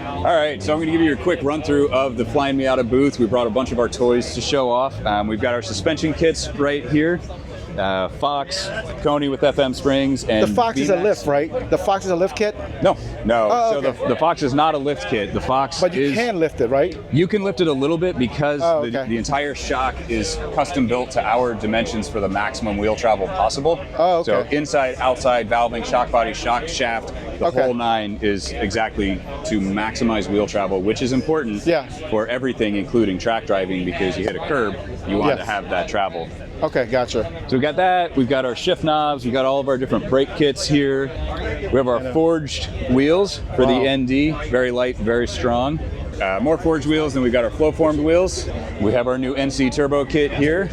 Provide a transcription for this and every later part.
All right, so I'm going to give you a quick run through of the FLYIN MIATA booth. We brought a bunch of our toys to show off. We've got our suspension kits right here. Fox, Coney with FM springs, and The Fox is a VMAX. lift, right? The Fox is a lift kit? No. Oh, So okay. the Fox is not a lift kit. The Fox But you is, can lift it, right? you can lift it a little bit because Oh, okay. the entire shock is custom built to our dimensions for the maximum wheel travel possible. Oh, okay. So inside, outside, valving, shock body, shock shaft, the Okay. whole nine is exactly to maximize wheel travel, which is important for everything, including track driving, because you hit a curb, you want to have that travel. Okay, gotcha. So we got that, we've got our shift knobs, we've got all of our different brake kits here. We have our forged wheels for the ND, very light, very strong. More forged wheels, and we've got our flow formed wheels. We have our new NC turbo kit here.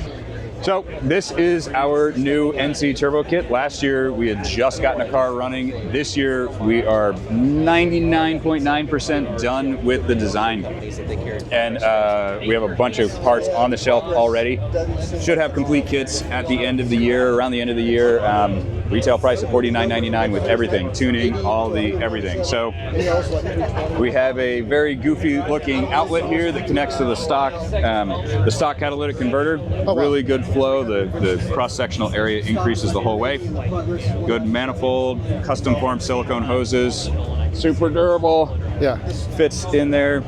So this is our new NC turbo kit. Last year we had just gotten a car running. This year we are 99.9% done with the design. And we have a bunch of parts on the shelf already. Should have complete kits at the end of the year, around the end of the year. Retail price of $49.99 with everything, tuning, everything. So we have a very goofy looking outlet here that connects to the stock catalytic converter. Really good flow. The cross-sectional area increases the whole way. Good manifold, custom formed silicone hoses, super durable. Yeah. Fits in there,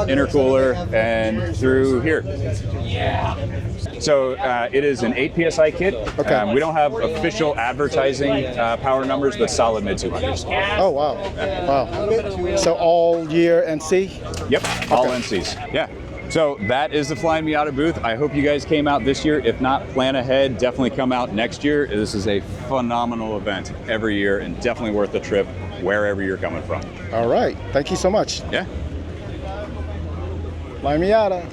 intercooler, and through here. So it is an 8 PSI kit. Okay. We don't have official advertising power numbers, but solid mid 200s. Oh, wow. Wow. So all year NC? Yep, all NCs. Yeah. So that is the FLYIN MIATA booth. I hope you guys came out this year. If not, plan ahead. Definitely come out next year. This is a phenomenal event every year and definitely worth the trip wherever you're coming from. All right. Thank you so much. Yeah. FLYIN MIATA.